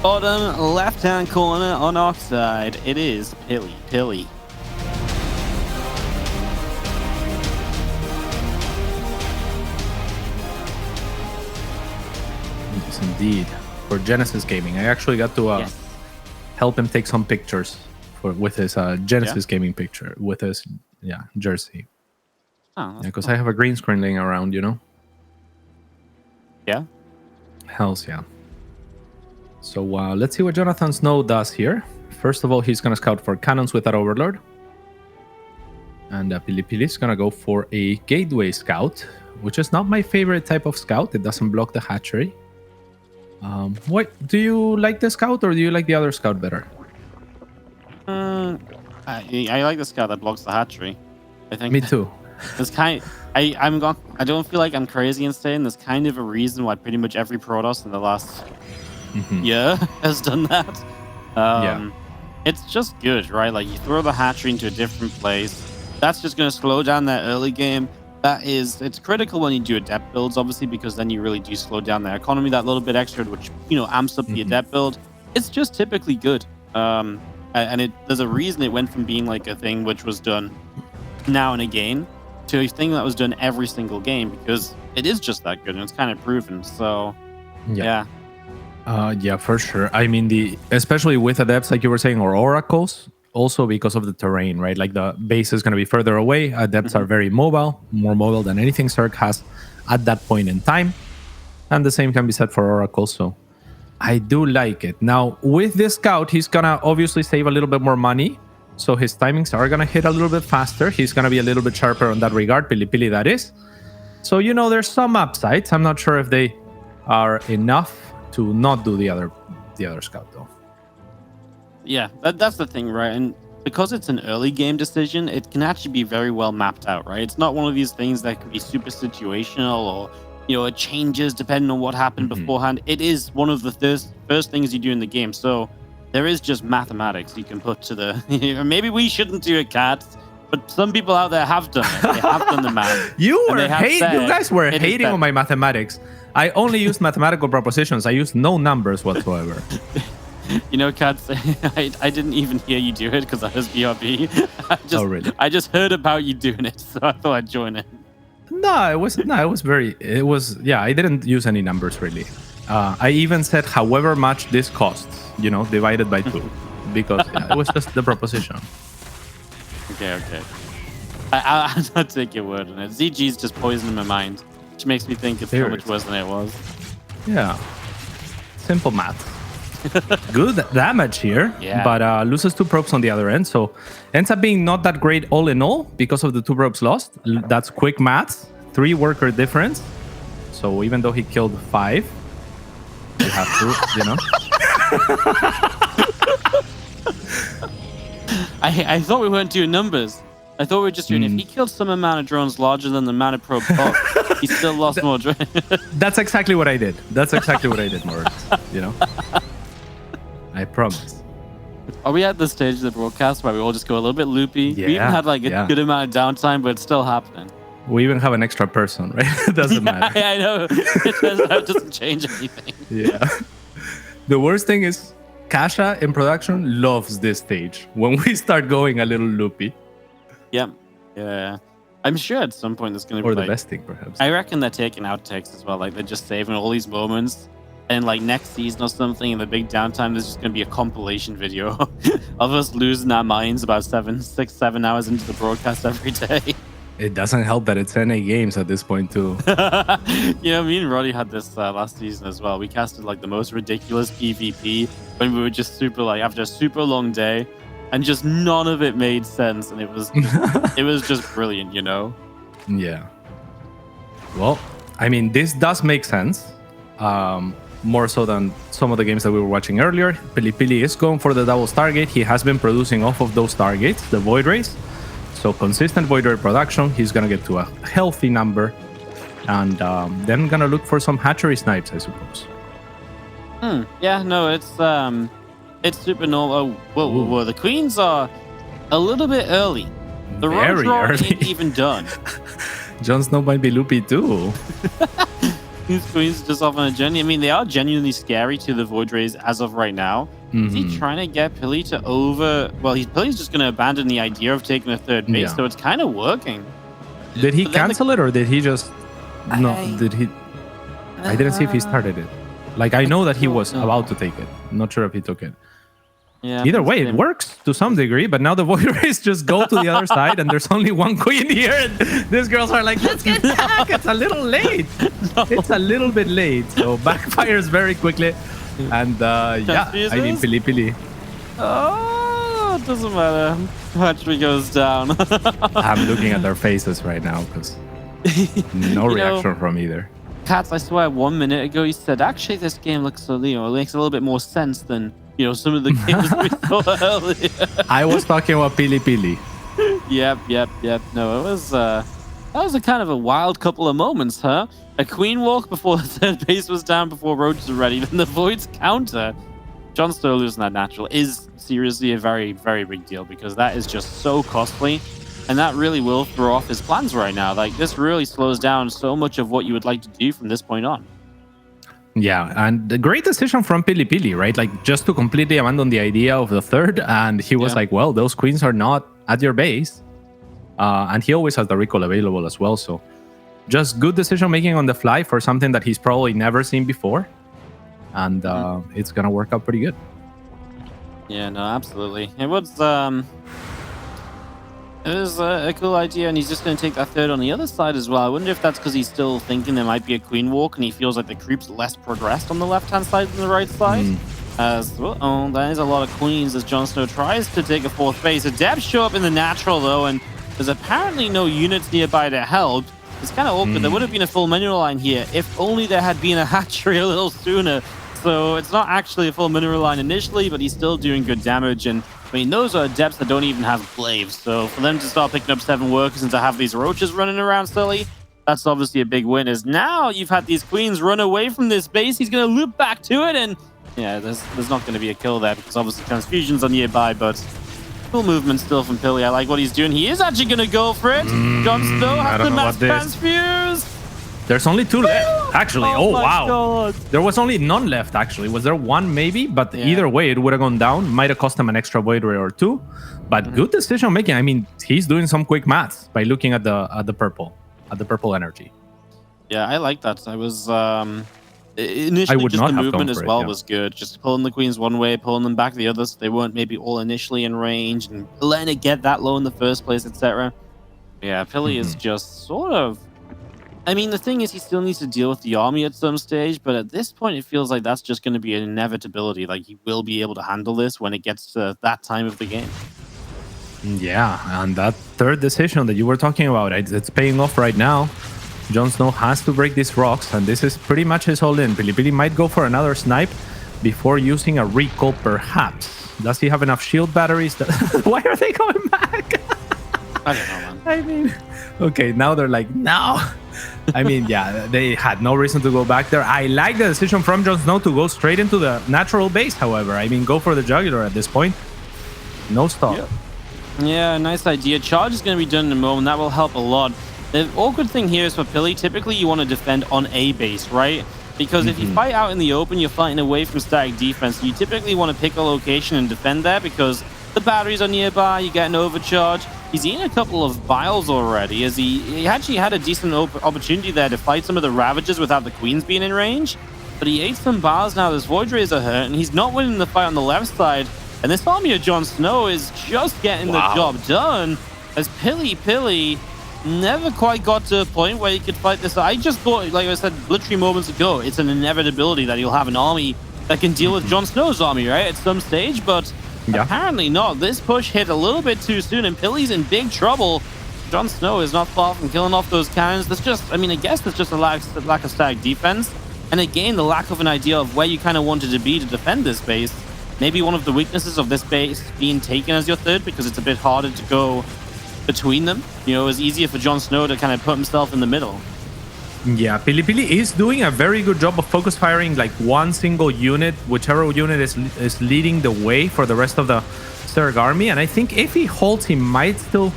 Bottom left-hand corner on our side, it is PiLiPiLi. Yes, indeed. For Genesis Gaming, I actually got to help him take some pictures with his Genesis Gaming picture with his jersey. Oh, because cool. I have a green screen laying around, you know. Yeah. Hells yeah. So let's see what JonSnow does here. First of all, he's gonna scout for cannons with that Overlord, and PiLiPiLi is gonna go for a Gateway Scout, which is not my favorite type of scout. It doesn't block the hatchery. What do you like the scout, or do you like the other scout better? I like the scout that blocks the hatchery. I think. Me too. It's kind. I don't feel like I'm crazy in saying there's kind of a reason why pretty much every Protoss in the last year has done that. It's just good, right? Like you throw the hatchery into a different place. That's just going to slow down that early game. It's critical when you do adept builds, obviously, because then you really do slow down their economy that little bit extra, which amps up the adept build. It's just typically good. And there's a reason it went from being like a thing which was done now and again to a thing that was done every single game, because it is just that good and it's kind of proven. So yeah, for sure. I mean, especially with adepts, like you were saying, or oracles, also because of the terrain, right? Like the base is going to be further away. Adepts are very mobile, more mobile than anything Zerg has at that point in time. And the same can be said for oracles. So I do like it. Now, with this scout, he's going to obviously save a little bit more money. So his timings are going to hit a little bit faster. He's going to be a little bit sharper on that regard. PiLiPiLi, that is. So, there's some upsides. I'm not sure if they are enough to not do the other scout, though. Yeah, that's the thing, right? And because it's an early game decision, it can actually be very well mapped out, right? It's not one of these things that can be super situational, or it changes depending on what happened beforehand. It is one of the first things you do in the game. So there is just mathematics you can put to the... Maybe we shouldn't do it, cats, but some people out there have done it. They have done the math. You guys were hating on my mathematics. I only used mathematical propositions. I used no numbers whatsoever. Cats, I didn't even hear you do it because I was BRB. Oh, really? I just heard about you doing it, so I thought I'd join it. I didn't use any numbers, really. I even said however much this costs, divided by 2, because it was just the proposition. Okay. I'll take your word on it. ZG's just poisoning my mind, which makes me think it's so much worse than it was. Yeah. Simple math. Good damage here, but loses 2 probes on the other end, so ends up being not that great all in all because of the 2 probes lost. That's quick maths, 3 worker difference. So even though he killed 5, you have to, I thought we weren't doing numbers. I thought we were just doing if he killed some amount of drones larger than the amount of probe pop, he still lost more drones. That's exactly what I did. More or less, I promise. Are we at the stage of the broadcast where we all just go a little bit loopy? Yeah, we even had like a good amount of downtime, but it's still happening. We even have an extra person, right? It doesn't matter. I know. It doesn't change anything. Yeah. The worst thing is Kasha in production loves this stage when we start going a little loopy. Yeah. I'm sure at some point there's going to be the best thing, perhaps. I reckon they're taking outtakes as well. Like they're just saving all these moments. And like next season or something, in the big downtime, there's just going to be a compilation video of us losing our minds about 7 hours into the broadcast every day. It doesn't help that it's NA games at this point too. Me and Roddy had this last season as well. We casted like the most ridiculous PvP when we were just super after a super long day, and just none of it made sense, and it was just brilliant, Yeah. Well, I mean, this does make sense. More so than some of the games that we were watching earlier. PiLiPiLi is going for the double Stargate. He has been producing off of those Stargates, the Void Rays. So consistent Void Ray production. He's going to get to a healthy number. And then going to look for some hatchery snipes, I suppose. Yeah, no, it's super normal. Oh, whoa. The queens are a little bit early. The road draw ain't even done. JonSnow might be loopy too. These queens just off on a journey. I mean, they are genuinely scary to the Void Rays as of right now. Is he trying to get Pili to over? Well, Pili's just going to abandon the idea of taking a third base, so it's kind of working. Did he cancel it, or did he just... No, did he... I didn't see if he started it. Like, I know that he was about to take it. Not sure if he took it. Yeah. Either way, it works to some degree, but now the Void Rays just go to the other side, and there's only one queen here, and these girls are like, let's get back. It's a little late. It's a little bit late. So backfires very quickly. And yeah, I mean, PiLiPiLi. Oh, it doesn't matter. Hatchery goes down. I'm looking at their faces right now because no reaction from either. Cats, I swear, 1 minute ago you said, actually, this game looks so, it makes a little bit more sense than, some of the games we saw earlier. I was talking about PiLiPiLi. Yep. No, it was, that was a kind of a wild couple of moments, huh? A queen walk before the third base was down, before roaches were ready, then the Void's counter. JonSnow losing that natural is seriously a very, very big deal, because that is just so costly. And that really will throw off his plans right now. Like, this really slows down so much of what you would like to do from this point on. Yeah, and a great decision from PiLiPiLi, right? Like, just to completely abandon the idea of the third. And he was like, well, those queens are not at your base. And he always has the recall available as well. So just good decision making on the fly for something that he's probably never seen before. And it's going to work out pretty good. Yeah, no, absolutely. It was a cool idea, and he's just going to take that third on the other side as well. I wonder if that's because he's still thinking there might be a queen walk, and he feels like the creep's less progressed on the left-hand side than the right side. As well, that is a lot of queens as JonSnow tries to take a fourth base. Adepts show up in the natural, though, and there's apparently no units nearby to help. It's kind of awkward. There would have been a full mineral line here if only there had been a hatchery a little sooner. So it's not actually a full mineral line initially, but he's still doing good damage. And I mean, those are adepts that don't even have glaives. So for them to start picking up 7 workers and to have these roaches running around silly, that's obviously a big win. As now you've had these queens run away from this base. He's going to loop back to it. And yeah, there's not going to be a kill there because obviously transfusions are nearby, but cool movement still from Pili. I like what he's doing. He is actually going to go for it. JonSnow has to mass transfuse. There's only 2 left, actually. Oh, wow. God. There was only none left, actually. Was there 1 maybe? But either way, it would have gone down. Might have cost him an extra Void Ray or 2. But good decision making. I mean, he's doing some quick maths by looking at the purple energy. Yeah, I like that. I was initially just the movement as well was good. Just pulling the queens one way, pulling them back the other, so they weren't maybe all initially in range, and letting it get that low in the first place, etc. Yeah, Pili is just sort of... I mean, the thing is, he still needs to deal with the army at some stage, but at this point, it feels like that's just going to be an inevitability. Like, he will be able to handle this when it gets to that time of the game. Yeah, and that third decision that you were talking about, it's paying off right now. JonSnow has to break these rocks, and this is pretty much his all-in. PiLiPiLi might go for another snipe before using a recall, perhaps. Does he have enough shield batteries? Why are they coming back? I don't know, man. I mean, okay, now they're like, no. I mean, yeah, they had no reason to go back there. I like the decision from JonSnow to go straight into the natural base, however. I mean, go for the jugular at this point. No stop. Yeah, nice idea. Charge is going to be done in a moment. That will help a lot. The awkward thing here is for Pili, typically you want to defend on a base, right? Because if you fight out in the open, you're fighting away from static defense. You typically want to pick a location and defend there because the batteries are nearby, you get an overcharge. He's eaten a couple of vials already, as he actually had a decent opportunity there to fight some of the Ravagers without the Queens being in range. But he ate some bars now, his Void Rays are hurt, and he's not winning the fight on the left side. And this army of JonSnow is just getting the job done, as PiLiPiLi never quite got to a point where he could fight this. I just thought, like I said literally moments ago, it's an inevitability that he'll have an army that can deal with JonSnow's army, right, at some stage, but apparently not. This push hit a little bit too soon, and Pili's in big trouble. JonSnow is not far from killing off those cannons. That's just, I mean, I guess that's just a lack of static defense. And again, the lack of an idea of where you kind of wanted to be to defend this base. Maybe one of the weaknesses of this base being taken as your third, because it's a bit harder to go between them. You know, it's easier for JonSnow to kind of put himself in the middle. Yeah, PiLiPiLi is doing a very good job of focus firing like one single unit, whichever unit is leading the way for the rest of the Zerg army. And I think if he holds, he might still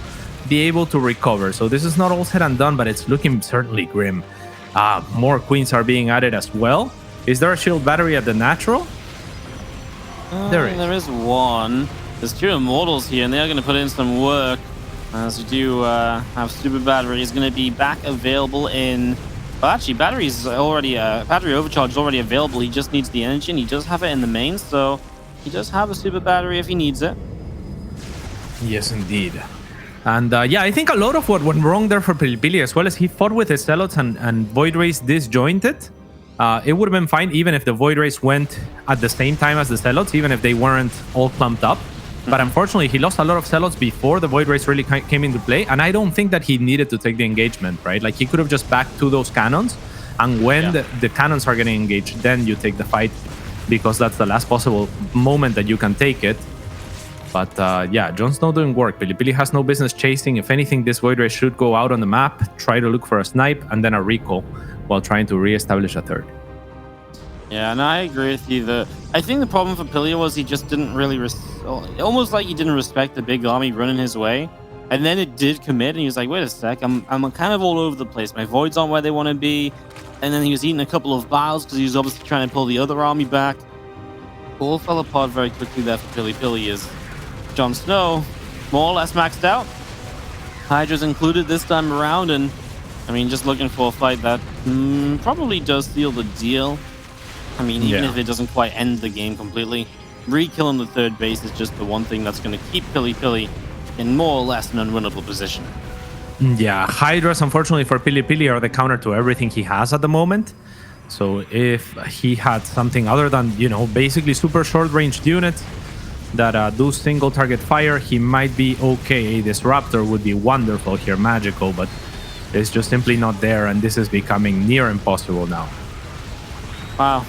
be able to recover. So this is not all said and done, but it's looking certainly grim. More queens are being added as well. Is there a shield battery at the natural? There is one. There's 2 immortals here, and they're going to put in some work. As we do have super battery is going to be back available in. Well, actually, battery overcharge is already available. He just needs the energy, and he does have it in the main, so he does have a super battery if he needs it. Yes, indeed. And yeah, I think a lot of what went wrong there for PiLiPiLi as well as he fought with his Zealots and Void Race disjointed. It would have been fine even if the Void Race went at the same time as the Zealots, even if they weren't all clumped up. But unfortunately, he lost a lot of Zealots before the Void Race really came into play. And I don't think that he needed to take the engagement, right? Like, he could have just backed to those cannons. And when the cannons are getting engaged, then you take the fight, because that's the last possible moment that you can take it. But yeah, JonSnow doing work. PiLiPiLi has no business chasing. If anything, this Void Race should go out on the map, try to look for a snipe, and then a recall while trying to re-establish a third. Yeah, and I agree with you. I think the problem for Pili was he just didn't really... almost like he didn't respect the big army running his way. And then it did commit, and he was like, wait a sec, I'm kind of all over the place. My Voids aren't where they want to be. And then he was eating a couple of vials because he was obviously trying to pull the other army back. All fell apart very quickly there for PiLiPiLi as JonSnow more or less maxed out. Hydra's included this time around, and I mean, just looking for a fight that probably does seal the deal. I mean, even if it doesn't quite end the game completely, re-killing the third base is just the one thing that's going to keep PiLiPiLi in more or less an unwinnable position. Yeah, Hydras, unfortunately for PiLiPiLi, are the counter to everything he has at the moment. So if he had something other than, you know, basically super short-ranged units that do single target fire, he might be okay. A Disruptor would be wonderful here, magical, but it's just simply not there, and this is becoming near impossible now. Wow.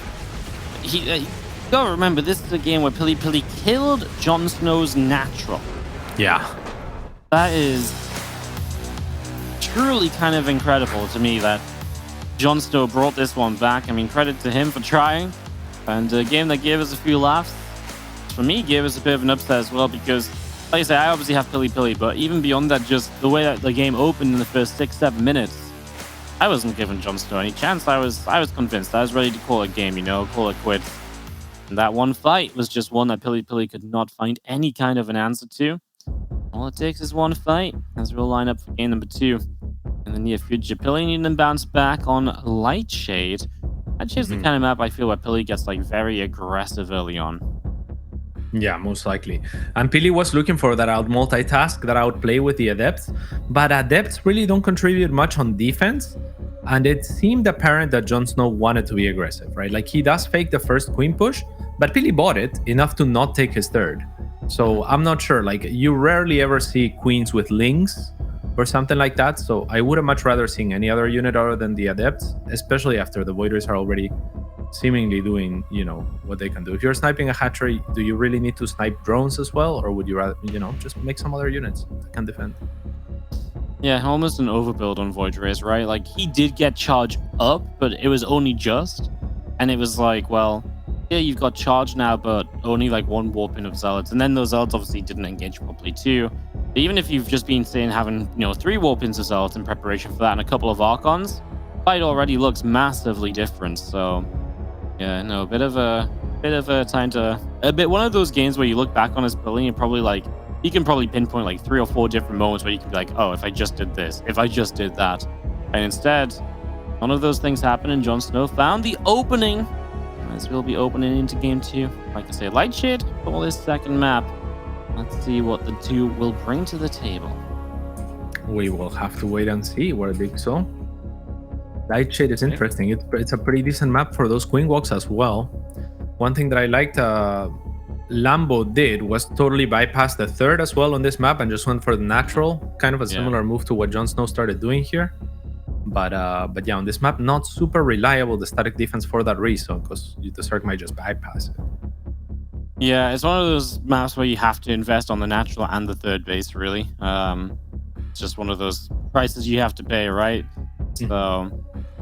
You gotta remember, this is a game where PiLiPiLi killed JonSnow's natural. Yeah. That is truly kind of incredible to me that JonSnow brought this one back. I mean, credit to him for trying. And a game that gave us a few laughs, for me, gave us a bit of an upset as well, because, like I say, I obviously have PiLiPiLi, but even beyond that, just the way that the game opened in the first 6-7 minutes, I wasn't giving JonSnow any chance. I was convinced. I was ready to call a game, you know, call it quits. And that one fight was just one that PiLiPiLi could not find any kind of an answer to. All it takes is one fight, as we'll line up for game number 2. In the near future, Pili needing to bounce back on Lightshade. Lightshade's the kind of map I feel where Pili gets like very aggressive early on. Yeah, most likely. And Pili was looking for that out multitask, that outplay with the Adepts, but Adepts really don't contribute much on defense. And it seemed apparent that JonSnow wanted to be aggressive, right? Like, he does fake the first queen push, but Pili bought it enough to not take his third. So I'm not sure. Like, you rarely ever see queens with lings or something like that. So I would have much rather seen any other unit other than the Adepts, especially after the Voiders are already seemingly doing, you know, what they can do. If you're sniping a hatchery, do you really need to snipe drones as well? Or would you rather, you know, just make some other units that can defend? Yeah, almost an overbuild on Void Race, right? Like, he did get charge up, but it was only just. And it was like, well, yeah, you've got charge now, but only like one warping of Zealots. And then those Zealots obviously didn't engage properly too. But even if you've just been saying having, you know, 3 warpings of Zealots in preparation for that and a couple of Archons, fight already looks massively different. So yeah, no, a bit of a time to one of those games where you look back on his Pili and probably like, you can probably pinpoint like 3 or 4 different moments where you can be like, oh, if I just did this, if I just did that. And instead, none of those things happened, and JonSnow found the opening, as we'll be opening into game 2. Like I say, Lightshade for this second map. Let's see what the 2 will bring to the table. We will have to wait and see what it is. So Lightshade is interesting. It's a pretty decent map for those queen walks as well. One thing that I liked Lambo did was totally bypass the third as well on this map and just went for the natural, kind of a similar move to what JonSnow started doing here. But yeah, on this map, not super reliable, the static defense, for that reason, because the Zerg might just bypass it. Yeah, it's one of those maps where you have to invest on the natural and the third base, really. It's just one of those prices you have to pay, right? So,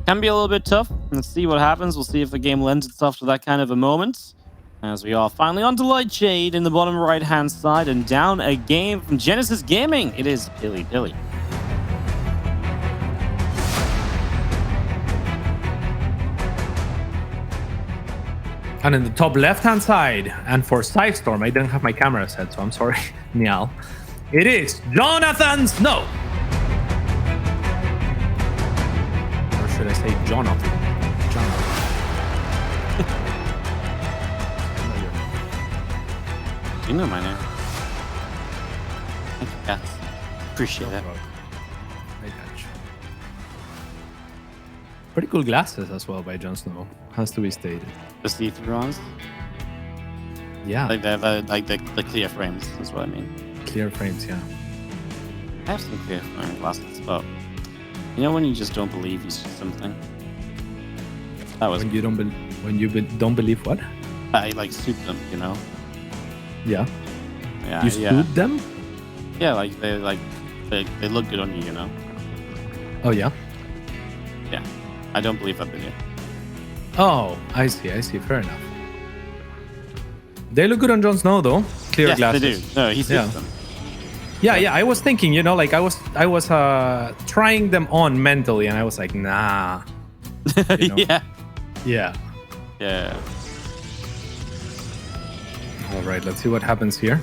can be a little bit tough. Let's see what happens. We'll see if the game lends itself to that kind of a moment. As we are finally onto Lightshade in the bottom right-hand side, and down a game from Genesis Gaming. It is PiLiPiLi. And in the top left-hand side, and for Storm, I didn't have my camera set, so I'm sorry, Niall. It is JonSnow. Or should I say Jonathan? You know my name. Thank you, guys. Appreciate it. I got you. Pretty cool glasses as well by JonSnow, has to be stated. The see-through ones? Yeah. Like the clear frames, is what I mean. Clear frames, yeah. I have some clear frame glasses, but you know when you just don't believe you see something? That was when you don't don't believe what? I like soup them, you know? Yeah. Yeah. You scoop them? Yeah, like they look good on you, you know? Oh yeah. Yeah. I don't believe that video. Oh, I see. Fair enough. They look good on JonSnow though. Clear yes, glasses. They do. No, he sees them. Yeah. I was thinking, you know, like I was trying them on mentally, and I was like, nah. You know? Yeah. All right, let's see what happens here.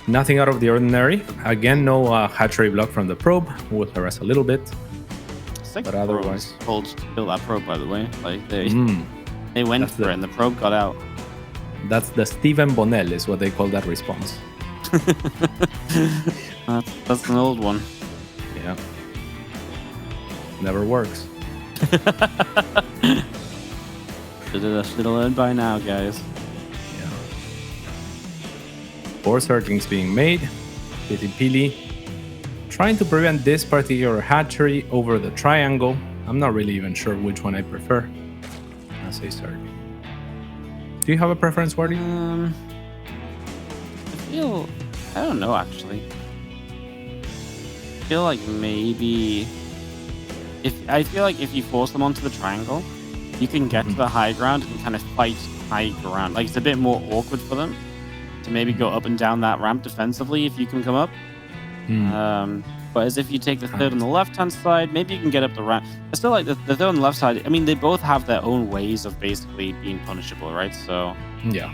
Nothing out of the ordinary. Again, no hatchery block from the probe. We'll harass a little bit. But otherwise, hold to kill that probe, by the way. Like they went for it, and the probe got out. That's the Stephen Bonnell, is what they call that response. That's an old one. Yeah. Never works. Should have learned by now, guys. Yeah. 4 searchings being made. PiLiPiLi trying to prevent this particular hatchery over the triangle. I'm not really even sure which one I prefer as a start. Do you have a preference, Wardy? I don't know, actually. I feel like maybe if you force them onto the triangle, you can get to the high ground and kind of fight high ground. Like, it's a bit more awkward for them to maybe go up and down that ramp defensively if you can come up. But as if you take the third on the left-hand side, maybe you can get up the ramp. I still like the third on the left side. I mean, they both have their own ways of basically being punishable, right? So yeah,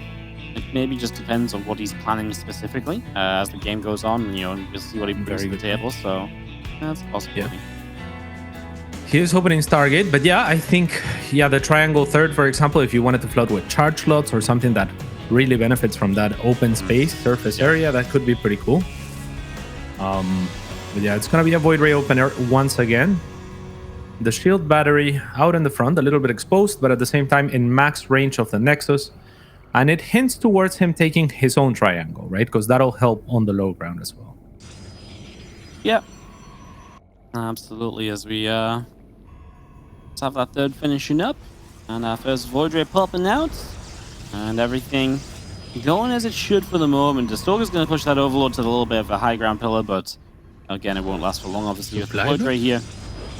it maybe just depends on what he's planning specifically as the game goes on. You know, and we'll see what he brings to the table. So that's a possibility. Yeah. He is opening Stargate, but yeah, I think the triangle third, for example, if you wanted to float with charge slots or something that really benefits from that open space surface area, that could be pretty cool. But yeah, it's going to be a Void Ray opener once again. The shield battery out in the front, a little bit exposed, but at the same time in max range of the Nexus. And it hints towards him taking his own triangle, right? Because that'll help on the low ground as well. Yeah. Absolutely. As we let's have that third finishing up. And our first Void Ray popping out. And everything going as it should for the moment. The Stalker's going to push that Overlord to a little bit of a high ground pillar, but again, it won't last for long, obviously, with the Void Ray here.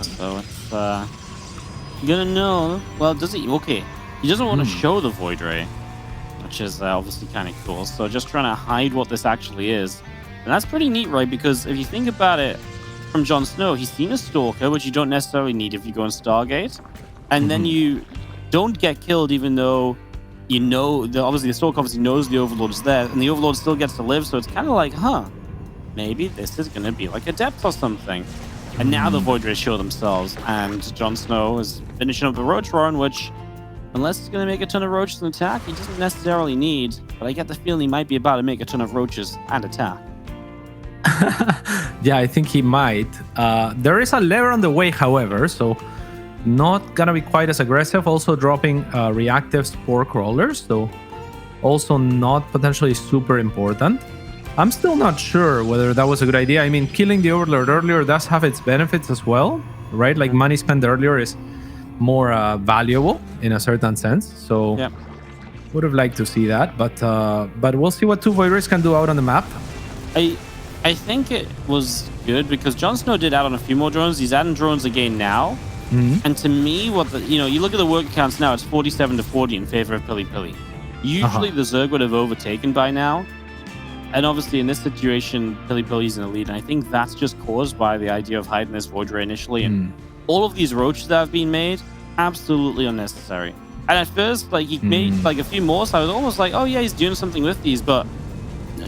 So it's gonna know. Well, does he? Okay. He doesn't want to show the Void Ray, which is obviously kind of cool. So just trying to hide what this actually is. And that's pretty neat, right? Because if you think about it, from JonSnow, he's seen a Stalker, which you don't necessarily need if you go in Stargate. And then you don't get killed, even though you know, obviously the Stalker obviously knows the Overlord is there, and the Overlord still gets to live. So it's kind of like, maybe this is going to be like a depth or something. And now the Void Rays show themselves, and JonSnow is finishing up the Roach Run, which, unless he's going to make a ton of roaches and attack, he doesn't necessarily need. But I get the feeling he might be about to make a ton of roaches and attack. Yeah, I think he might. There is a lever on the way, however, so not going to be quite as aggressive. Also dropping reactive spore crawlers, so also not potentially super important. I'm still not sure whether that was a good idea. I mean, killing the Overlord earlier does have its benefits as well, right? Like money spent earlier is more valuable in a certain sense. So would have liked to see that, but we'll see what 2 Void Rays can do out on the map. I think it was good because JonSnow did add on a few more drones. He's adding drones again now. And to me, you look at the work accounts now, it's 47-40 in favor of PiLiPiLi. Usually the Zerg would have overtaken by now. And obviously in this situation, PiLiPiLi's in the lead. And I think that's just caused by the idea of hiding this Void Ray initially. And all of these roaches that have been made, absolutely unnecessary. And at first, like, he made like a few more, so I was almost like, oh yeah, he's doing something with these, but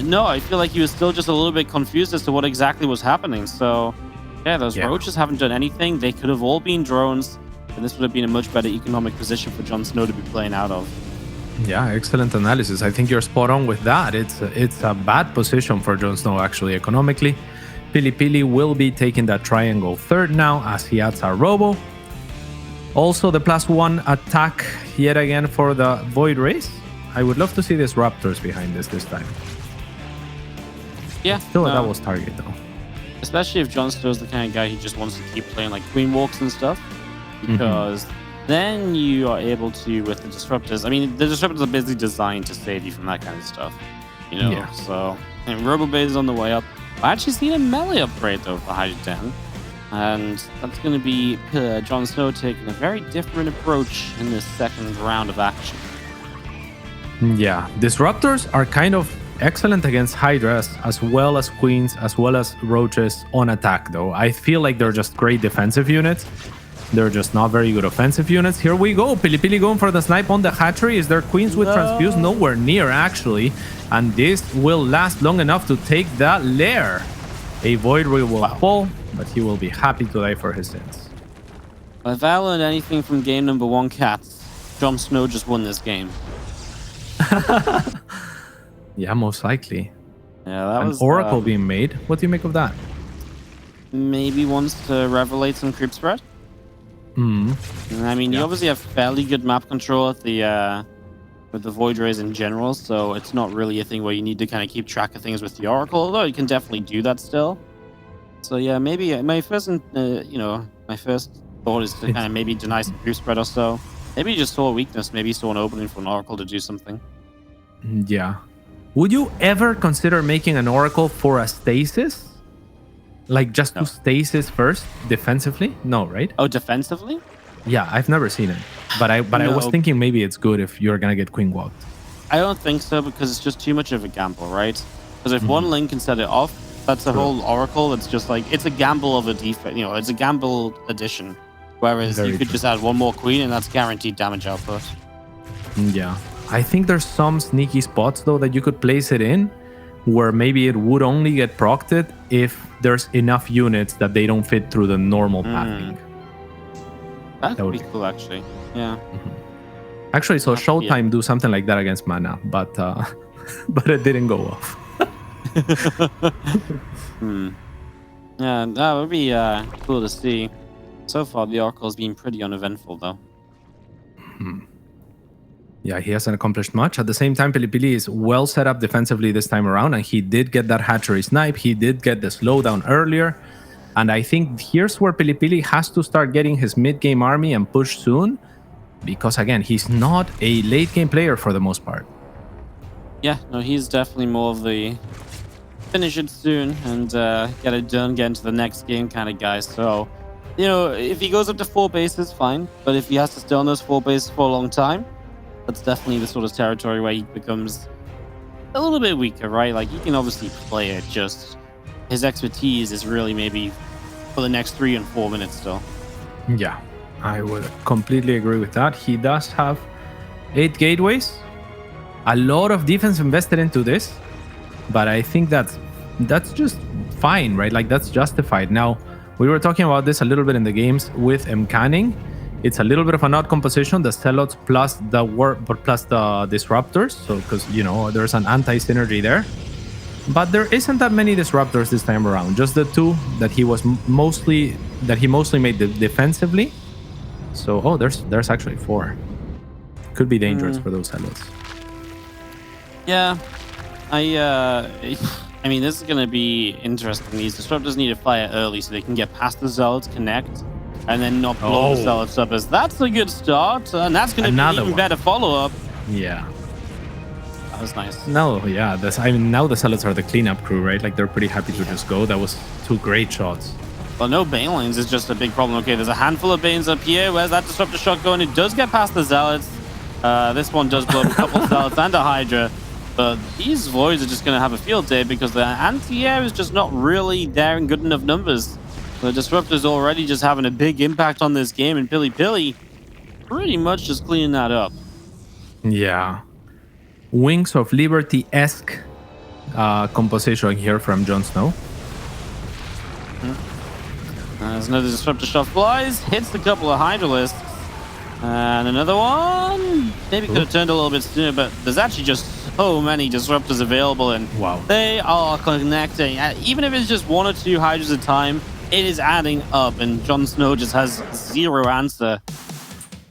no, I feel like he was still just a little bit confused as to what exactly was happening. So yeah, those roaches haven't done anything. They could have all been drones, and this would have been a much better economic position for JonSnow to be playing out of. Yeah, excellent analysis. I think you're spot on with that. It's a bad position for JonSnow actually economically. PiLiPiLi will be taking that triangle third now as he adds a robo. Also, the +1 attack yet again for the Void Race. I would love to see these Raptors behind this time. Yeah. Still a doubles target though. Especially if JonSnow's the kind of guy who just wants to keep playing like Queen Walks and stuff. Because then you are able to, with the Disruptors, I mean, the Disruptors are basically designed to save you from that kind of stuff. You know? Yeah. So, and RoboBase is on the way up. I actually seen a melee upgrade though for Hydra 10. And that's going to be JonSnow taking a very different approach in this second round of action. Yeah, Disruptors are kind of excellent against Hydras as well as Queens, as well as Roaches on attack, though. I feel like they're just great defensive units. They're just not very good offensive units. Here we go. PiLiPiLi going for the snipe on the hatchery. Is there Queens with Transfuse? Nowhere near, actually. And this will last long enough to take that lair. A Void Ray will fall, but he will be happy to die for his sins. If I learned anything from game number 1, Cats, JonSnow just won this game. Yeah, most likely. Yeah, that was Oracle being made. What do you make of that? Maybe wants to revelate some creep spread. I mean, you obviously have fairly good map control at the with the Void Rays in general, so it's not really a thing where you need to kind of keep track of things with the Oracle, although you can definitely do that still. So yeah, maybe my first thought is to kind of maybe deny some creep spread or so. Maybe you just saw a weakness, maybe you saw an opening for an Oracle to do something. Yeah. Would you ever consider making an Oracle for a stasis? Like just to stasis first defensively? No, right? Oh, defensively? Yeah, I've never seen it. But I was thinking maybe it's good if you're gonna get Queen walked. I don't think so, because it's just too much of a gamble, right? Because if one link can set it off, that's a whole Oracle. It's just like, it's a gamble of a defense, you know, it's a gamble addition. Whereas you could just add one more Queen and that's guaranteed damage output. Yeah. I think there's some sneaky spots though that you could place it in where maybe it would only get procced if there's enough units that they don't fit through the normal pathing. That would be cool, actually. Yeah. Actually, so Showtime do something like that against Mana, but but it didn't go off. Yeah, that would be cool to see. So far, the Oracle's been pretty uneventful, though. Yeah, he hasn't accomplished much. At the same time, PiLiPiLi is well set up defensively this time around, and he did get that hatchery snipe. He did get the slowdown earlier. And I think here's where PiLiPiLi has to start getting his mid-game army and push soon. Because, again, he's not a late-game player for the most part. Yeah, no, he's definitely more of the finish it soon and get it done, get into the next game kind of guy. So, you know, if he goes up to 4 bases, fine. But if he has to stay on those 4 bases for a long time, that's definitely the sort of territory where he becomes a little bit weaker, right? Like, he can obviously play it, just his expertise is really maybe for the next 3 and 4 minutes still. Yeah, I would completely agree with that. He does have 8 gateways. A lot of defense invested into this, but I think that's just fine, right? Like, that's justified. Now, we were talking about this a little bit in the games with Canning. It's a little bit of an odd composition, the Zealots plus the Disruptors. So, because, you know, there's an anti-synergy there. But there isn't that many Disruptors this time around. Just the 2 that he mostly made defensively. So, oh, there's actually 4. Could be dangerous for those Zealots. Yeah, I mean, this is going to be interesting. These Disruptors need to fire early so they can get past the Zealots, connect, and then not blow the Zealots up. As that's a good start, and that's going to be an even better follow-up. Yeah. That was nice. No, yeah. Now the Zealots are the cleanup crew, right? Like, they're pretty happy to just go. That was 2 great shots. Well, no Banelings is just a big problem. Okay, there's a handful of Banes up here. Where's that Disruptor shot going? It does get past the Zealots. This one does blow up a couple Zealots and a Hydra. But these Voids are just going to have a field day because the anti-air is just not really there in good enough numbers. The Disruptor's already just having a big impact on this game, and PiLiPiLi, pretty much just cleaning that up. Yeah. Wings of Liberty-esque composition here from JonSnow. There's another Disruptor shot flies, hits a couple of Hydralisks. And another one. Maybe could have turned a little bit sooner, but there's actually just so many disruptors available, and they are connecting. Even if it's just 1 or 2 Hydras at a time, it is adding up, and JonSnow just has zero answer.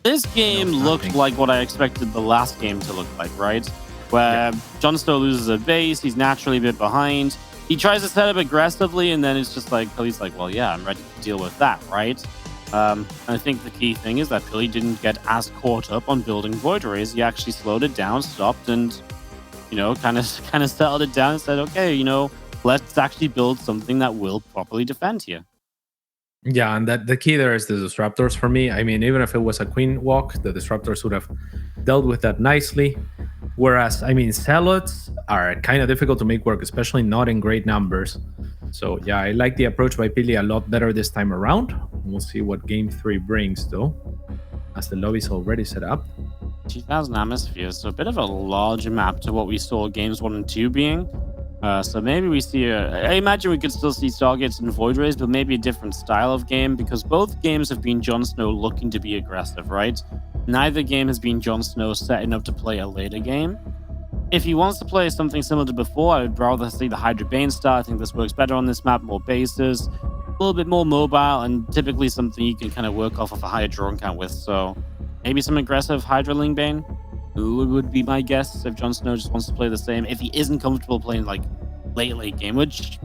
This game looked like what I expected the last game to look like, right? Where JonSnow loses a base, he's naturally a bit behind. He tries to set up aggressively, and then it's just like, PiLi's like, well, yeah, I'm ready to deal with that, right? And I think the key thing is that PiLi didn't get as caught up on building Void Rays. He actually slowed it down, stopped, and, you know, kind of settled it down and said, okay, you know, let's actually build something that will properly defend here. Yeah, and that the key there is the disruptors for me. I mean, even if it was a queen walk, the disruptors would have dealt with that nicely. Whereas, I mean, zealots are kind of difficult to make work, especially not in great numbers. So yeah, I like the approach by PiLi a lot better this time around. We'll see what game 3 brings, though, as the lobby's already set up. 2000 atmospheres, so a bit of a larger map to what we saw games 1 and 2 being. So maybe we see I imagine we could still see Stargates and Void Rays, but maybe a different style of game, because both games have been JonSnow looking to be aggressive, right? Neither game has been JonSnow setting up to play a later game. If he wants to play something similar to before, I would rather see the Hydra Bane style. I think this works better on this map, more bases, a little bit more mobile, and typically something you can kind of work off of a higher drawn count with. So maybe some aggressive Hydra Ling Bane would be my guess if JonSnow just wants to play the same. If he isn't comfortable playing like late game, which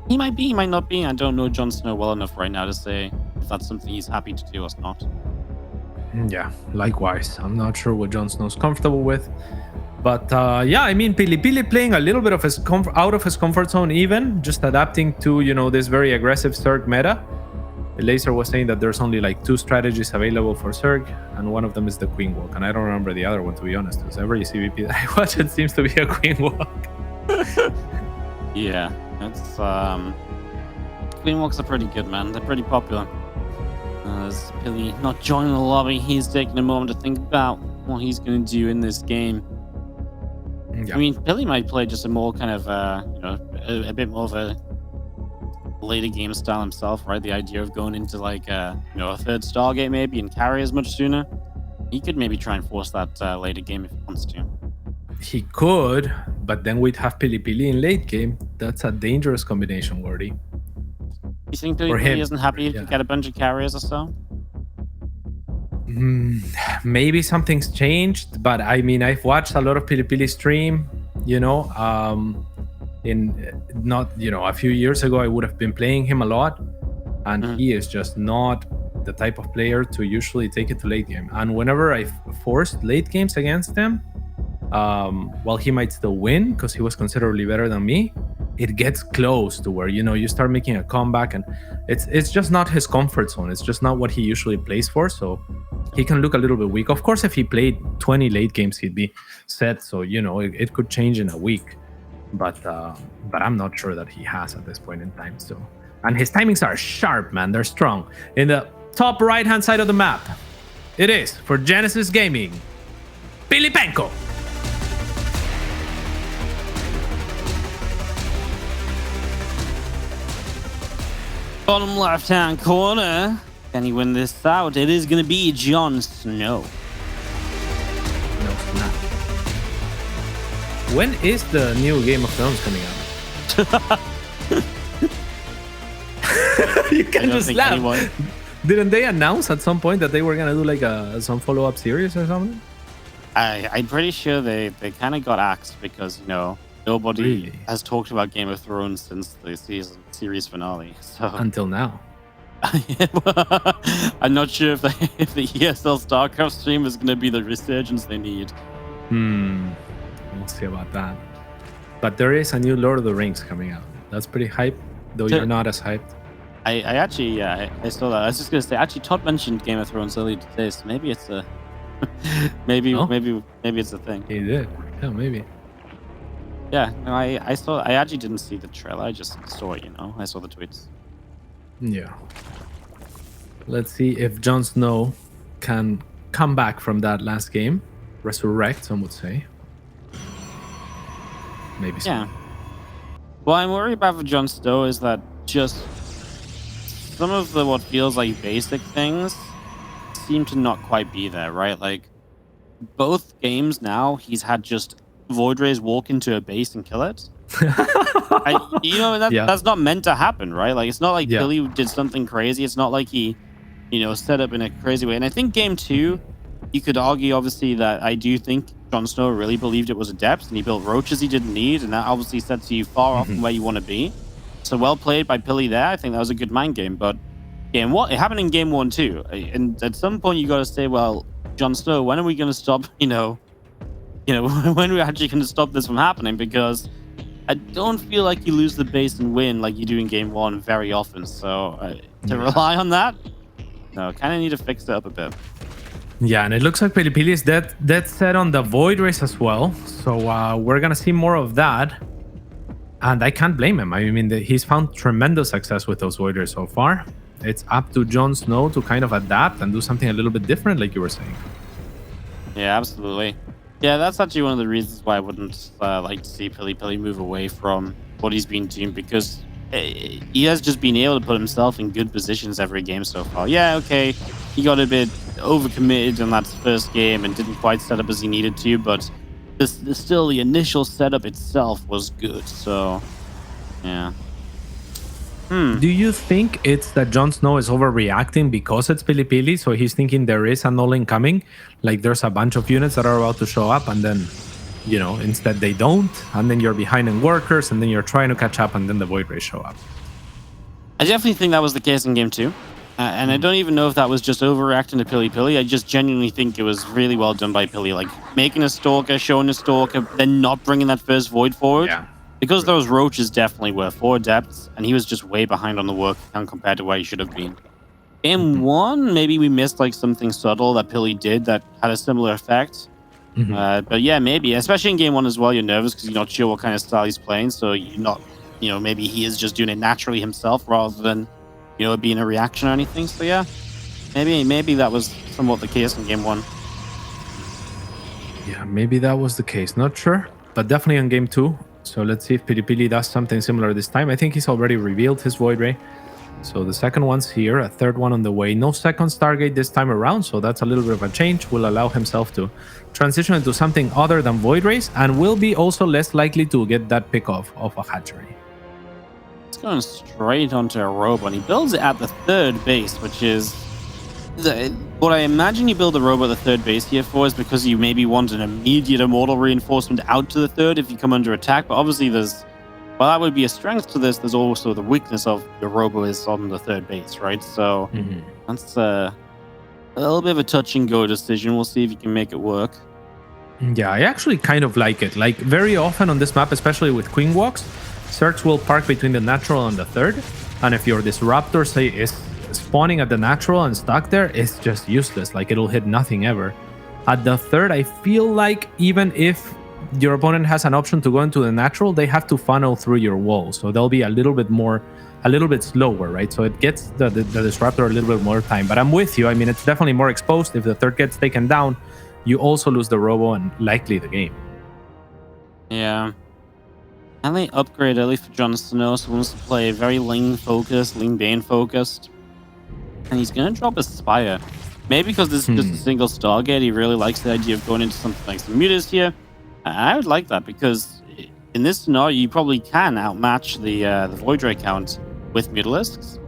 he might be, he might not be. I don't know JonSnow well enough right now to say if that's something he's happy to do or not. Yeah, likewise. I'm not sure what JonSnow's comfortable with. But yeah, I mean, PiLiPiLi playing a little bit of his out of his comfort zone, even just adapting to, you know, this very aggressive Zerg meta. Laser was saying that there's only like 2 strategies available for Zerg, and one of them is the Queen Walk. And I don't remember the other one, to be honest, because every CVP that I watch, it seems to be a Queen Walk. Yeah, it's Queen Walks are pretty good, man. They're pretty popular. As PiLi not joining the lobby, he's taking a moment to think about what he's going to do in this game. Yeah. I mean, PiLi might play just a more kind of, you know, a bit more of a later game style himself, right? The idea of going into like, you know, a 3rd Stargate maybe and carry as much sooner. He could maybe try and force that later game if he wants to. He could, but then we'd have PiLiPiLi in late game. That's a dangerous combination, Wordy. You think PiLiPiLi isn't happy if you get a bunch of carriers or so? Maybe something's changed, but I mean, I've watched a lot of PiLiPiLi stream, you know, a few years ago, I would have been playing him a lot, and he is just not the type of player to usually take it to late game. And whenever I forced late games against him, while he might still win because he was considerably better than me, it gets close to where, you know, you start making a comeback, and it's just not his comfort zone. It's just not what he usually plays for, so he can look a little bit weak. Of course, if he played 20 late games, he'd be set, so, you know, it could change in a week. But I'm not sure that he has at this point in time. So, and his timings are sharp, man. They're strong. In the top right-hand side of the map, it is for Genesis Gaming, PiLiPenko. Bottom left-hand corner. Can he win this out? It is going to be JonSnow. No, snap. When is the new Game of Thrones coming out? You can just laugh. Anyone... Didn't they announce at some point that they were gonna do like some follow-up series or something? I'm pretty sure they kind of got axed because, you know, nobody has talked about Game of Thrones since the series finale. So until now. I'm not sure if the ESL StarCraft stream is going to be the resurgence they need. We'll see about that. But there is a new Lord of the Rings coming out. That's pretty hype, though you're not as hyped. I actually, I saw that. I was just going to say, actually, Todd mentioned Game of Thrones earlier today, so maybe it's a, maybe it's a thing. He did. Yeah, maybe. Yeah, no, I actually didn't see the trailer. I just saw it, you know. I saw the tweets. Yeah. Let's see if JonSnow can come back from that last game. Resurrect, some would say. Maybe so. Yeah. What I'm worried about for JonSnow is that just some of the what feels like basic things seem to not quite be there, right? Like both games now, he's had just Void Rays walk into a base and kill it. That's not meant to happen, right? Like it's not like PiLi did something crazy. It's not like he, set up in a crazy way. And I think game 2, you could argue obviously that I do think JonSnow really believed it was a depth and he built roaches he didn't need, and that obviously sets you far off from where you want to be. So well played by PiLi there. I think that was a good mind game. But it happened in game 1 too. And at some point you got to say, well, JonSnow, when are we going to stop? When are we actually going to stop this from happening? Because I don't feel like you lose the base and win like you do in game 1 very often. So to rely on that, no, kind of need to fix it up a bit. Yeah, and it looks like PiLiPiLi is dead set on the Void Race as well. So we're going to see more of that. And I can't blame him. I mean, he's found tremendous success with those Void Rays so far. It's up to JonSnow to kind of adapt and do something a little bit different, like you were saying. Yeah, absolutely. Yeah, that's actually one of the reasons why I wouldn't like to see PiLiPiLi move away from what he's been doing, because he has just been able to put himself in good positions every game so far. Yeah, okay, he got a bit overcommitted in that first game and didn't quite set up as he needed to, but still the initial setup itself was good. So, yeah. Do you think it's that JonSnow is overreacting because it's PiLiPiLi? So he's thinking there is an all-in coming, like there's a bunch of units that are about to show up, and then, instead they don't, and then you're behind in workers, and then you're trying to catch up, and then the Void Rays show up. I definitely think that was the case in game 2. And I don't even know if that was just overreacting to PiLiPiLi. I just genuinely think it was really well done by PiLi. Like making a Stalker, showing a Stalker, then not bringing that first Void forward. Yeah. Because those roaches definitely were 4 depths, and he was just way behind on the work count compared to where he should have been. Game 1, maybe we missed like something subtle that PiLi did that had a similar effect. But yeah, maybe. Especially in game 1 as well, you're nervous because you're not sure what kind of style he's playing. So you're not, maybe he is just doing it naturally himself rather than, it being a reaction or anything. So yeah, maybe that was somewhat the case in game 1. Yeah, maybe that was the case. Not sure, but definitely in game 2. So let's see if PiLiPiLi does something similar this time. I think he's already revealed his Void Ray. So the second one's here, a third one on the way. No second Stargate this time around, so that's a little bit of a change. Will allow himself to transition into something other than Void Rays, and will be also less likely to get that pick off of a hatchery. It's going straight onto a robot, and he builds it at the 3rd base, which is... what I imagine you build a robot at the 3rd base here for is because you maybe want an immediate immortal reinforcement out to the 3rd if you come under attack. But obviously while that would be a strength to this, there's also the weakness of your robot is on the 3rd base, right? So that's a little bit of a touch and go decision. We'll see if you can make it work. Yeah, I actually kind of like it. Like very often on this map, especially with Queen Walks, Zergs will park between the natural and the 3rd. And if your Disruptor, say, is spawning at the natural and stuck there, it's just useless. Like it'll hit nothing ever. At the 3rd, I feel like even if your opponent has an option to go into the natural, they have to funnel through your wall. So they'll be a little bit slower, right? So it gets the Disruptor a little bit more time. But I'm with you. I mean, it's definitely more exposed. If the 3rd gets taken down, you also lose the robo and likely the game. Yeah. And they upgrade early for JonSnow, so he wants to play very Ling focused, Ling Bane focused. And he's going to drop a Spire. Maybe because this is just a single Stargate, he really likes the idea of going into something like some Mutas here. I would like that, because in this scenario, you probably can outmatch the Void Ray count with Mutalisks.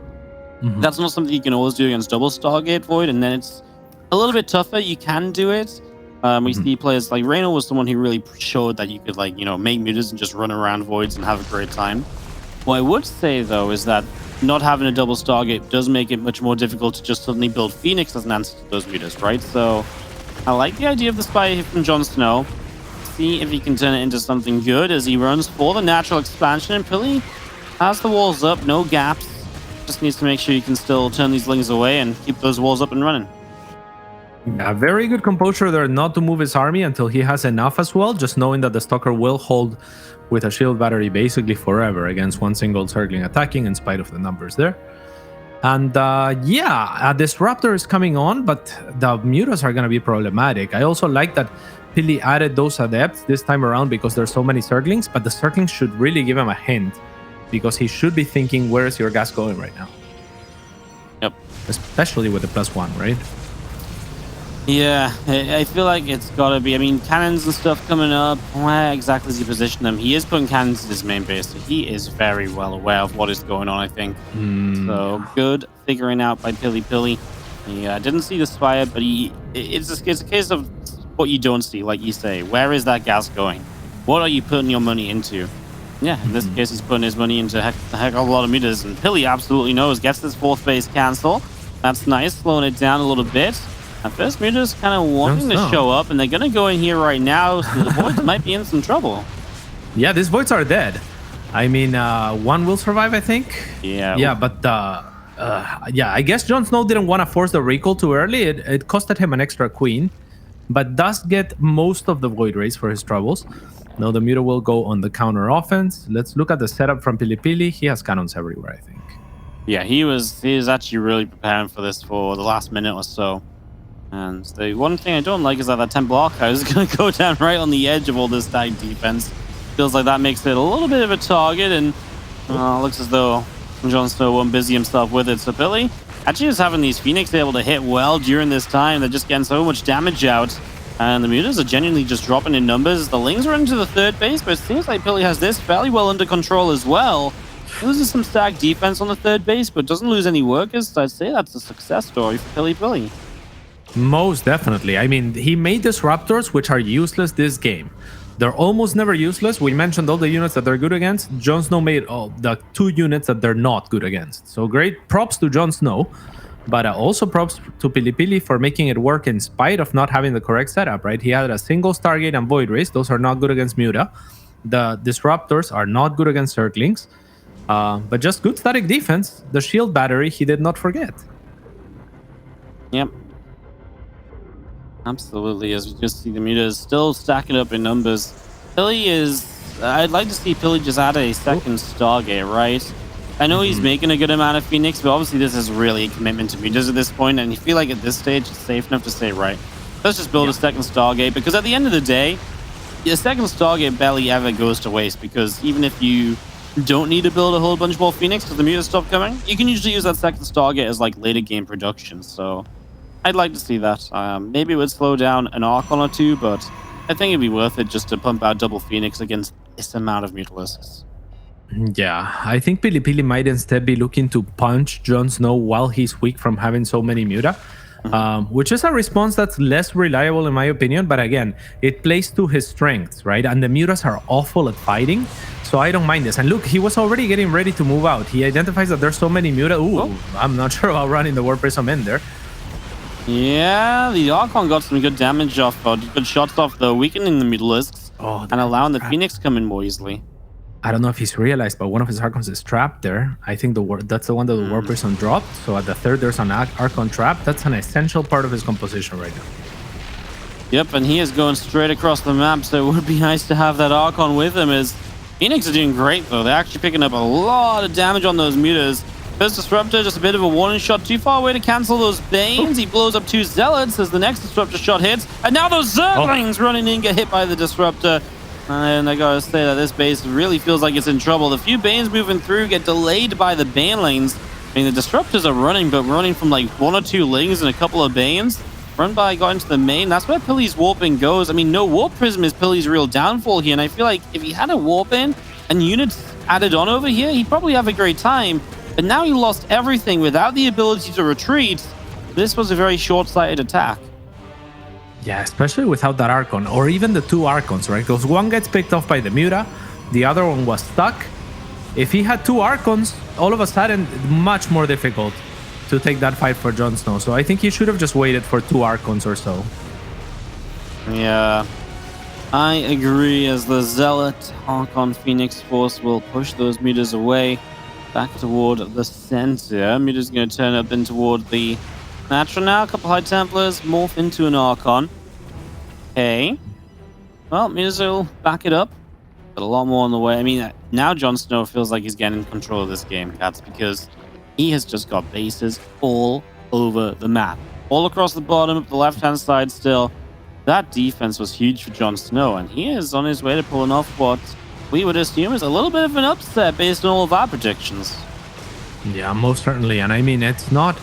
That's not something you can always do against double Stargate Void, and then it's a little bit tougher. You can do it. We see players like Reyno was someone who really showed that you could, like, make Mutas and just run around Voids and have a great time. What I would say, though, is that not having a double Stargate does make it much more difficult to just suddenly build Phoenix as an answer to those Mutas, right? So I like the idea of the Spire here from JonSnow. See if he can turn it into something good as he runs for the natural expansion. And PiLi has the walls up, no gaps. Just needs to make sure you can still turn these Lings away and keep those walls up and running. A very good composure there not to move his army until he has enough as well, just knowing that the Stalker will hold with a shield battery basically forever against one single Zergling attacking in spite of the numbers there. And yeah, a disruptor is coming on, but the mutas are going to be problematic. I also like that Pili added those adepts this time around because there's so many circlings, but the circlings should really give him a hint because he should be thinking, where is your gas going right now? Yep. Especially with the +1, right? Yeah, I feel like it's got to be. I mean, cannons and stuff coming up. Where exactly does he position them? He is putting cannons in his main base, so he is very well aware of what is going on, I think. So good figuring out by PiLiPiLi. He didn't see the spire, but it's a case of what you don't see, like you say. Where is that gas going? What are you putting your money into? Yeah, in this case, he's putting his money into a heck of a lot of meters, and Pili absolutely knows. Gets this 4th base cancel. That's nice, slowing it down a little bit. At first, Muta's kind of wanting to show up, and they're going to go in here right now, so the Voids might be in some trouble. Yeah, these Voids are dead. I mean, one will survive, I think. Yeah. Yeah, but yeah, I guess JonSnow didn't want to force the recall too early. It costed him an extra queen, but does get most of the Void Rays for his troubles. Now the Muta will go on the counter offense. Let's look at the setup from PiLiPiLi. He has cannons everywhere, I think. Yeah, he was actually really preparing for this for the last minute or so. And the one thing I don't like is that Temple Archive is going to go down right on the edge of all this stack defense. Feels like that makes it a little bit of a target, and looks as though JonSnow won't busy himself with it. So Pili actually is having these Phoenix able to hit well during this time. They're just getting so much damage out. And the Mutas are genuinely just dropping in numbers. The Lings are into the 3rd base, but it seems like Pili has this fairly well under control as well. Loses some stack defense on the 3rd base, but doesn't lose any workers. So I'd say that's a success story for PiLiPiLi. Most definitely. I mean, he made disruptors, which are useless this game. They're almost never useless. We mentioned all the units that they're good against. JonSnow made the 2 units that they're not good against. So great props to JonSnow, but also props to PiLiPiLi for making it work in spite of not having the correct setup, right? He had a single Stargate and Void Rays. Those are not good against Muta. The disruptors are not good against Circlings, but just good static defense. The shield battery, he did not forget. Yep. Absolutely, as we just see the Muta is still stacking up in numbers. Pili is... I'd like to see Pili just add a second Stargate, right? I know he's making a good amount of Phoenix, but obviously this is really a commitment to Mutas at this point, and you feel like at this stage it's safe enough to say, right, let's just build a second Stargate, because at the end of the day, a second Stargate barely ever goes to waste, because even if you don't need to build a whole bunch more Phoenix because the Mutas stop coming, you can usually use that second Stargate as like later game production, so... I'd like to see that. Maybe it would slow down an Archon or 2, but I think it'd be worth it just to pump out double Phoenix against this amount of Mutalisks. Yeah, I think PiLiPiLi might instead be looking to punch JonSnow while he's weak from having so many Muta, which is a response that's less reliable in my opinion, but again, it plays to his strengths, right? And the Mutas are awful at fighting, so I don't mind this. And look, he was already getting ready to move out. He identifies that there's so many Muta. Ooh, I'm not sure about running the War Prism in there. Yeah, the Archon got some good damage off, good shots off the weakening the Mutalisks and allowing the Phoenix come in more easily. I don't know if he's realized, but one of his Archons is trapped there. I think that's the one that the War Prism dropped. So at the 3rd, there's an Archon trap. That's an essential part of his composition right now. Yep, and he is going straight across the map, so it would be nice to have that Archon with him. As Phoenix are doing great, though. They're actually picking up a lot of damage on those Mutas. First Disruptor, just a bit of a warning shot, too far away to cancel those Banes. He blows up 2 Zealots as the next Disruptor shot hits. And now those Zerglings running in get hit by the Disruptor. And I gotta say that this base really feels like it's in trouble. The few Banes moving through get delayed by the Banelings. I mean, the Disruptors are running, but running from like 1 or 2 Lings and a couple of Banes. Run by, got into the main. That's where Pili's warping goes. I mean, no Warp Prism is Pili's real downfall here. And I feel like if he had a warp in and units added on over here, he'd probably have a great time. But now he lost everything without the ability to retreat. This was a very short-sighted attack. Yeah, especially without that Archon, or even the 2 Archons, right? Because one gets picked off by the Muta, the other one was stuck. If he had 2 Archons, all of a sudden, much more difficult to take that fight for JonSnow. So I think he should have just waited for 2 Archons or so. Yeah, I agree, as the Zealot Archon Phoenix Force will push those Mutas away. Back toward the center. Muta's going to turn up in toward the natural now. A couple High Templars morph into an Archon. Okay. Well, Mutas will back it up. But a lot more on the way. I mean, now JonSnow feels like he's getting control of this game, Cats, because he has just got bases all over the map. All across the bottom, up the left-hand side still. That defense was huge for JonSnow, and he is on his way to pulling off what we would assume is a little bit of an upset based on all of our predictions. Yeah, most certainly. And I mean, it's not...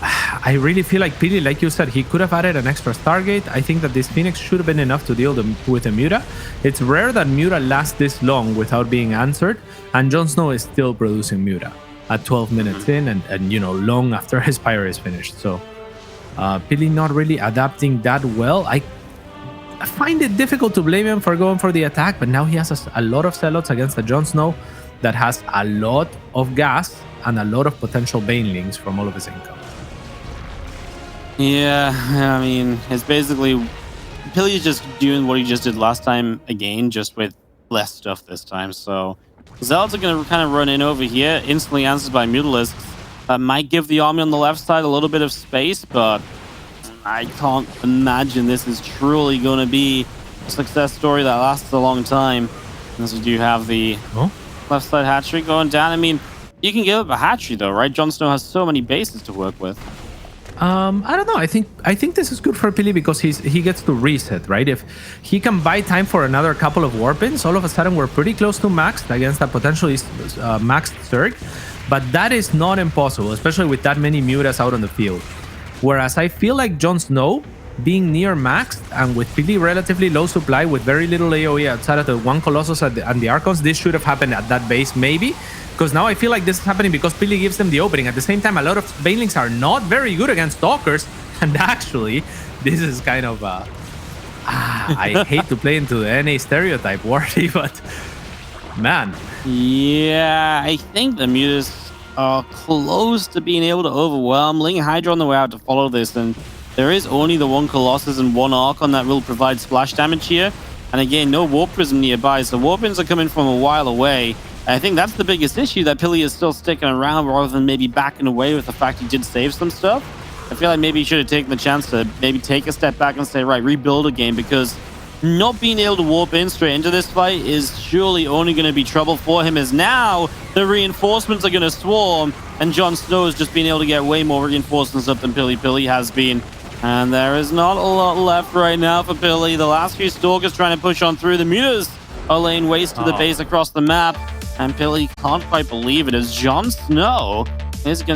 I really feel like PiLi, like you said, he could have added an extra Stargate. I think that this Phoenix should have been enough to deal with the Muta. It's rare that Muta lasts this long without being answered, and JonSnow is still producing Muta at 12 minutes in and, you know, long after his Pyre is finished. So PiLi not really adapting that well. I find it difficult to blame him for going for the attack, but now he has a lot of Zealots against a JonSnow that has a lot of gas and a lot of potential Banelings from all of his income. Yeah, I mean, it's basically PiLi is just doing what he just did last time again, just with less stuff this time. So Zealots are going to kind of run in over here, instantly answered by Mutalisks. That might give the army on the left side a little bit of space, but I can't imagine this is truly going to be a success story that lasts a long time. As we do have the left side hatchery going down. I mean, you can give up a hatchery though, right? JonSnow has so many bases to work with. I don't know. I think this is good for PiLi because he gets to reset, right? If he can buy time for another couple of warpins, all of a sudden we're pretty close to maxed against that potentially maxed Zerg. But that is not impossible, especially with that many Mutas out on the field. Whereas I feel like JonSnow being near maxed and with PiLi relatively low supply with very little AoE outside of the one Colossus and the Archons, this should have happened at that base maybe. Because now I feel like this is happening because PiLi gives them the opening. At the same time, a lot of Banelings are not very good against Stalkers. And actually, this is kind of... I hate to play into the NA stereotype, Warty, but... Man. Yeah, I think the Mutas are close to being able to overwhelm. Ling Hydra on the way out to follow this. And there is only the one Colossus and one Archon that will provide splash damage here. And again, no Warp Prism nearby. So Warpins are coming from a while away. I think that's the biggest issue, that PiLi is still sticking around rather than maybe backing away with the fact he did save some stuff. I feel like maybe he should have taken the chance to maybe take a step back and say, right, rebuild a game, because not being able to warp in straight into this fight is surely only going to be trouble for him, as now the reinforcements are going to swarm, and JonSnow is just being able to get way more reinforcements up than PiLiPiLi has been. And there is not a lot left right now for PiLi. The last few Stalkers trying to push on through. The Mutas are laying waste to the base across the map. And PiLi can't quite believe it, as JonSnow is going to